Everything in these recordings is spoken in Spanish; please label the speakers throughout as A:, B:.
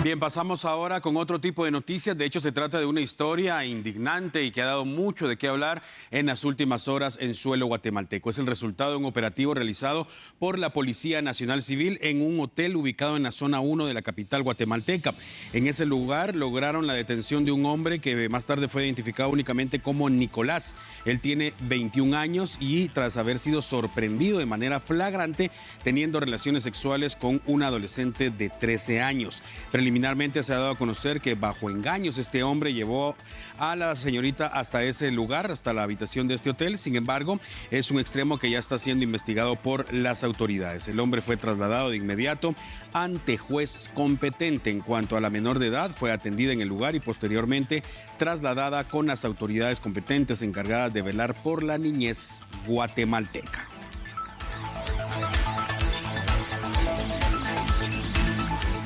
A: Bien, pasamos ahora con otro tipo de noticias. De hecho, se trata de una historia indignante y que ha dado mucho de qué hablar en las últimas horas en suelo guatemalteco. Es el resultado de un operativo realizado por la Policía Nacional Civil en un hotel ubicado en la zona 1 de la capital guatemalteca. En ese lugar lograron la detención de un hombre que más tarde fue identificado únicamente como Nicolás. Él tiene 21 años y tras haber sido sorprendido de manera flagrante teniendo relaciones sexuales con una adolescente de 13 años. Preliminarmente se ha dado a conocer que bajo engaños este hombre llevó a la señorita hasta ese lugar, hasta la habitación de este hotel. Sin embargo, es un extremo que ya está siendo investigado por las autoridades. El hombre fue trasladado de inmediato ante juez competente. En cuanto a la menor de edad, fue atendida en el lugar y posteriormente trasladada con las autoridades competentes encargadas de velar por la niñez guatemalteca.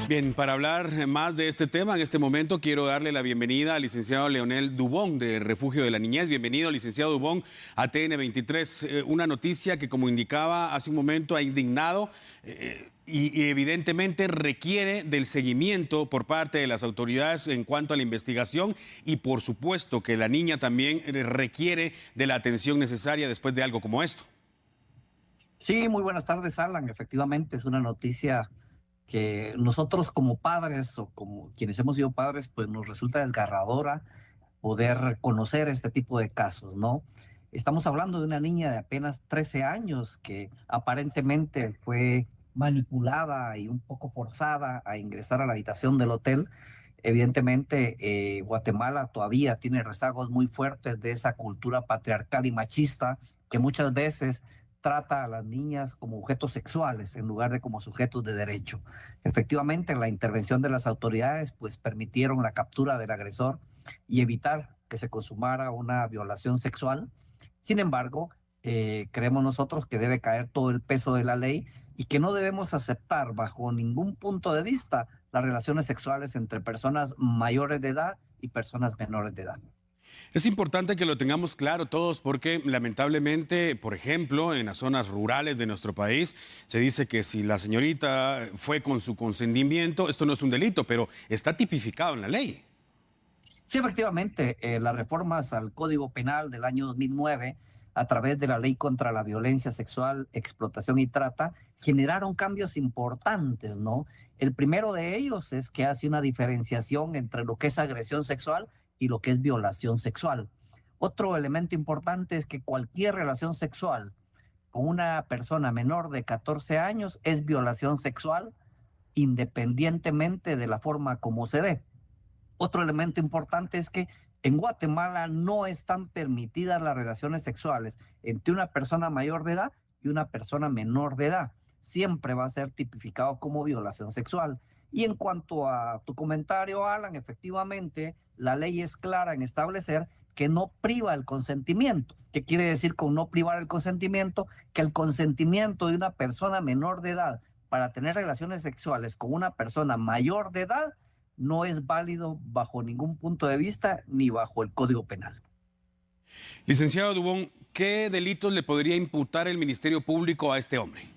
A: Bien, para hablar más de este tema, en este momento quiero darle la bienvenida al licenciado Leonel Dubón de Refugio de la Niñez. Bienvenido, licenciado Dubón, a TN23. Una noticia que, como indicaba hace un momento, ha indignado y evidentemente requiere del seguimiento por parte de las autoridades en cuanto a la investigación y, por supuesto, que la niña también requiere de la atención necesaria después de algo como esto.
B: Sí, muy buenas tardes, Alan. Efectivamente, es una noticia que nosotros como padres o como quienes hemos sido padres, pues nos resulta desgarradora poder conocer este tipo de casos, ¿no? Estamos hablando de una niña de apenas 13 años que aparentemente fue manipulada y un poco forzada a ingresar a la habitación del hotel. Evidentemente, Guatemala todavía tiene rezagos muy fuertes de esa cultura patriarcal y machista que muchas veces trata a las niñas como objetos sexuales en lugar de como sujetos de derecho. Efectivamente, la intervención de las autoridades pues permitieron la captura del agresor y evitar que se consumara una violación sexual. Sin embargo, creemos nosotros que debe caer todo el peso de la ley y que no debemos aceptar bajo ningún punto de vista las relaciones sexuales entre personas mayores de edad y personas menores de edad.
A: Es importante que lo tengamos claro todos porque lamentablemente, por ejemplo, en las zonas rurales de nuestro país se dice que si la señorita fue con su consentimiento, esto no es un delito, pero está tipificado en la ley.
B: Sí, efectivamente, las reformas al Código Penal del año 2009, a través de la Ley contra la Violencia Sexual, Explotación y Trata, generaron cambios importantes, ¿no? El primero de ellos es que hace una diferenciación entre lo que es agresión sexual y lo que es violación sexual. Otro elemento importante es que cualquier relación sexual con una persona menor de 14 años es violación sexual independientemente de la forma como se dé. Otro elemento importante es que en Guatemala no están permitidas las relaciones sexuales entre una persona mayor de edad y una persona menor de edad. Siempre va a ser tipificado como violación sexual. Y en cuanto a tu comentario, Alan, efectivamente, la ley es clara en establecer que no priva el consentimiento. ¿Qué quiere decir con no privar el consentimiento? Que el consentimiento de una persona menor de edad para tener relaciones sexuales con una persona mayor de edad no es válido bajo ningún punto de vista ni bajo el Código Penal.
A: Licenciado Dubón, ¿qué delitos le podría imputar el Ministerio Público a este hombre?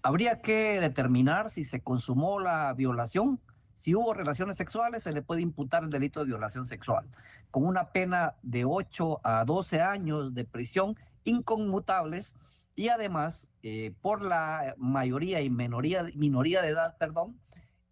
B: Habría que determinar si se consumó la violación. Si hubo relaciones sexuales, se le puede imputar el delito de violación sexual, con una pena de 8 a 12 años de prisión inconmutables y además, por la mayoría y minoría de edad, perdón,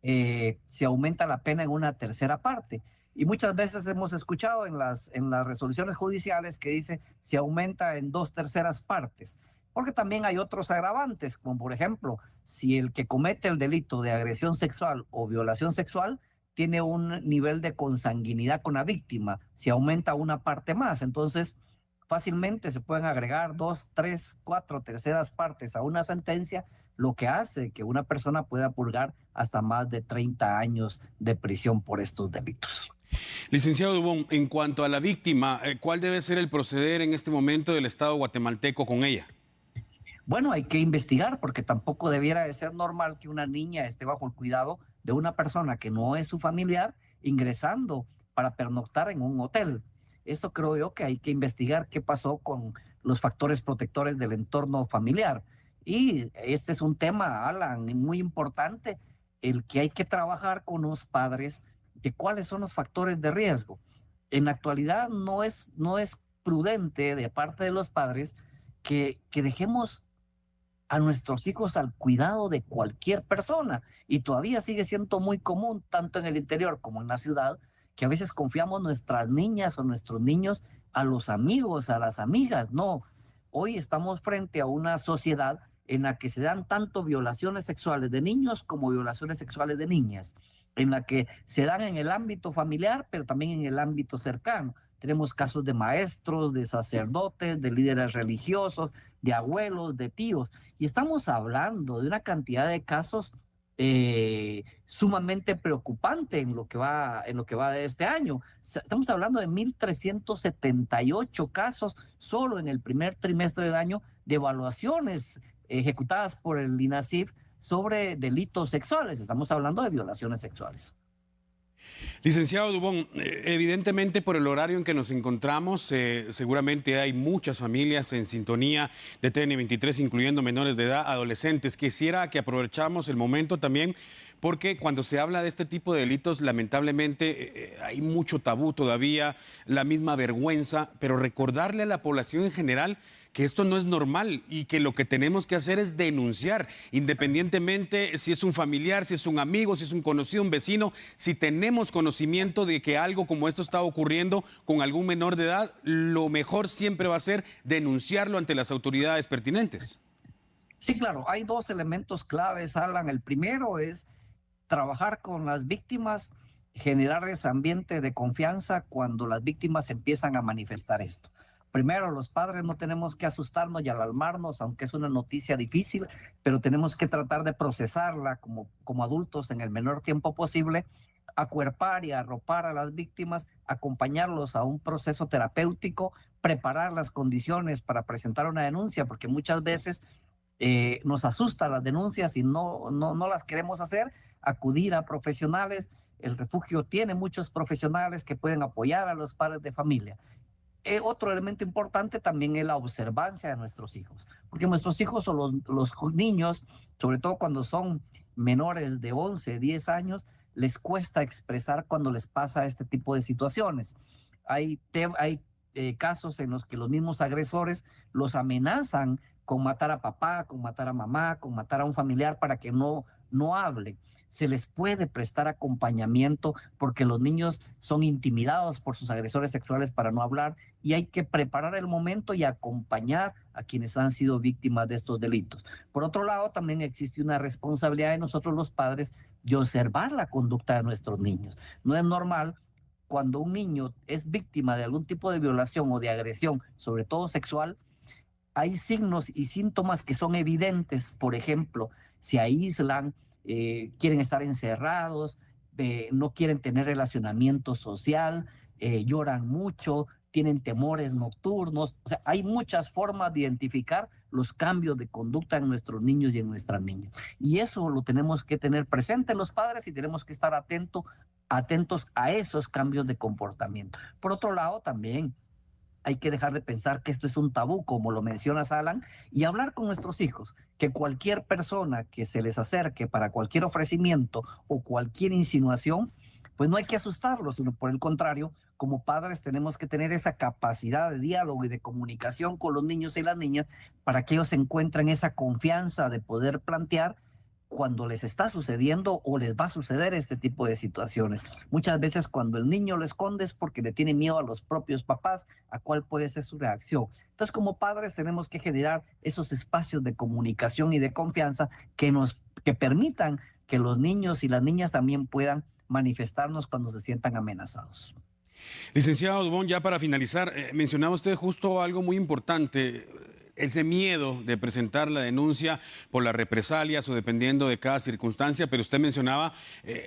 B: se aumenta la pena en una tercera parte. Y muchas veces hemos escuchado en las resoluciones judiciales que dice se aumenta en 2/3 partes, porque también hay otros agravantes, como por ejemplo, si el que comete el delito de agresión sexual o violación sexual tiene un nivel de consanguinidad con la víctima, se aumenta una parte más. Entonces, fácilmente se pueden agregar 2, 3, 4 terceras partes a una sentencia, lo que hace que una persona pueda purgar hasta más de 30 años de prisión por estos delitos.
A: Licenciado Dubón, en cuanto a la víctima, ¿cuál debe ser el proceder en este momento del Estado guatemalteco con ella?
B: Bueno, hay que investigar porque tampoco debiera de ser normal que una niña esté bajo el cuidado de una persona que no es su familiar ingresando para pernoctar en un hotel. Esto creo yo que hay que investigar qué pasó con los factores protectores del entorno familiar. Y este es un tema, Alan, muy importante el que hay que trabajar con los padres de cuáles son los factores de riesgo. En la actualidad no es prudente de parte de los padres que dejemos a nuestros hijos al cuidado de cualquier persona. Y todavía sigue siendo muy común, tanto en el interior como en la ciudad, que a veces confiamos nuestras niñas o nuestros niños a los amigos, a las amigas. No, hoy estamos frente a una sociedad en la que se dan tanto violaciones sexuales de niños como violaciones sexuales de niñas, en la que se dan en el ámbito familiar, pero también en el ámbito cercano. Tenemos casos de maestros, de sacerdotes, de líderes religiosos, de abuelos, de tíos. Y estamos hablando de una cantidad de casos sumamente preocupante en lo que va de este año. Estamos hablando de 1.378 casos solo en el primer trimestre del año de evaluaciones ejecutadas por el INASIF sobre delitos sexuales. Estamos hablando de violaciones sexuales.
A: Licenciado Dubón, evidentemente por el horario en que nos encontramos, seguramente hay muchas familias en sintonía de TN23, incluyendo menores de edad, adolescentes. Quisiera que aprovecháramos el momento también, porque cuando se habla de este tipo de delitos, lamentablemente hay mucho tabú todavía, la misma vergüenza, pero recordarle a la población en general que esto no es normal y que lo que tenemos que hacer es denunciar, independientemente si es un familiar, si es un amigo, si es un conocido, un vecino, si tenemos conocimiento de que algo como esto está ocurriendo con algún menor de edad, lo mejor siempre va a ser denunciarlo ante las autoridades pertinentes.
B: Sí, claro, hay dos elementos claves, Alan. El primero es trabajar con las víctimas, generar ese ambiente de confianza cuando las víctimas empiezan a manifestar esto. Primero, los padres no tenemos que asustarnos y alarmarnos, aunque es una noticia difícil, pero tenemos que tratar de procesarla como adultos en el menor tiempo posible, acuerpar y arropar a las víctimas, acompañarlos a un proceso terapéutico, preparar las condiciones para presentar una denuncia, porque muchas veces nos asustan las denuncias y no las queremos hacer, acudir a profesionales. El refugio tiene muchos profesionales que pueden apoyar a los padres de familia. Otro elemento importante también es la observancia de nuestros hijos, porque nuestros hijos o los niños, sobre todo cuando son menores de 11, 10 años, les cuesta expresar cuando les pasa este tipo de situaciones. Hay casos en los que los mismos agresores los amenazan con matar a papá, con matar a mamá, con matar a un familiar para que no hable. Se les puede prestar acompañamiento porque los niños son intimidados por sus agresores sexuales para no hablar, y hay que preparar el momento y acompañar a quienes han sido víctimas de estos delitos. Por otro lado, también existe una responsabilidad de nosotros los padres de observar la conducta de nuestros niños. No es normal cuando un niño es víctima de algún tipo de violación o de agresión, sobre todo sexual. Hay signos y síntomas que son evidentes. Por ejemplo, se aíslan, quieren estar encerrados, no quieren tener relacionamiento social, lloran mucho, tienen temores nocturnos. O sea, hay muchas formas de identificar los cambios de conducta en nuestros niños y en nuestras niñas. Y eso lo tenemos que tener presente los padres y tenemos que estar atentos a esos cambios de comportamiento. Por otro lado, también hay que dejar de pensar que esto es un tabú, como lo mencionas, Alan, y hablar con nuestros hijos, que cualquier persona que se les acerque para cualquier ofrecimiento o cualquier insinuación, pues no hay que asustarlos, sino por el contrario, como padres tenemos que tener esa capacidad de diálogo y de comunicación con los niños y las niñas para que ellos encuentren esa confianza de poder plantear cuando les está sucediendo o les va a suceder este tipo de situaciones. Muchas veces cuando el niño lo esconde es porque le tiene miedo a los propios papás, a cuál puede ser su reacción. Entonces, como padres tenemos que generar esos espacios de comunicación y de confianza que permitan que los niños y las niñas también puedan manifestarnos cuando se sientan amenazados.
A: Licenciado Dubón, ya para finalizar, mencionaba usted justo algo muy importante, ese miedo de presentar la denuncia por las represalias o dependiendo de cada circunstancia, pero usted mencionaba,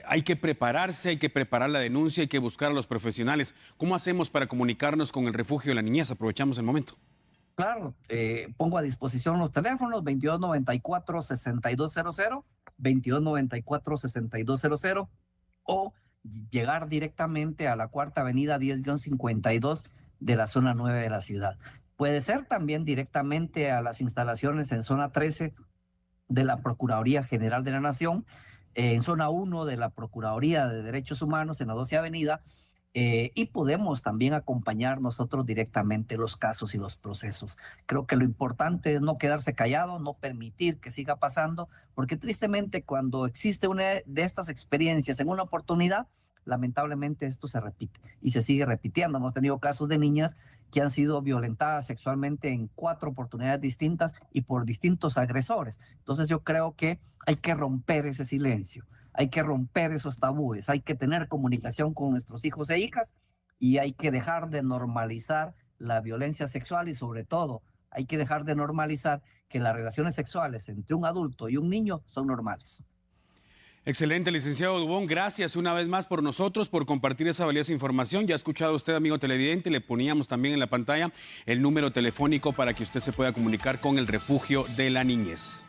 A: hay que prepararse, hay que preparar la denuncia, hay que buscar a los profesionales. ¿Cómo hacemos para comunicarnos con el refugio de la niñez? Aprovechamos el momento.
B: Claro, pongo a disposición los teléfonos 2294-6200, 2294-6200, o llegar directamente a la Cuarta Avenida 10-52 de la zona 9 de la ciudad. Puede ser también directamente a las instalaciones en zona 13 de la Procuraduría General de la Nación. en zona 1 de la Procuraduría de Derechos Humanos en la 12 Avenida, y podemos también acompañar nosotros directamente los casos y los procesos. Creo que lo importante es no quedarse callado, no permitir que siga pasando, porque tristemente cuando existe una de estas experiencias en una oportunidad, lamentablemente esto se repite y se sigue repitiendo. Hemos tenido casos de niñas que han sido violentadas sexualmente en 4 oportunidades distintas y por distintos agresores. Entonces yo creo que hay que romper ese silencio. Hay que romper esos tabúes, hay que tener comunicación con nuestros hijos e hijas y hay que dejar de normalizar la violencia sexual y sobre todo hay que dejar de normalizar que las relaciones sexuales entre un adulto y un niño son normales.
A: Excelente, licenciado Dubón. Gracias una vez más por nosotros, por compartir esa valiosa información. Ya ha escuchado usted, amigo televidente, le poníamos también en la pantalla el número telefónico para que usted se pueda comunicar con el Refugio de la Niñez.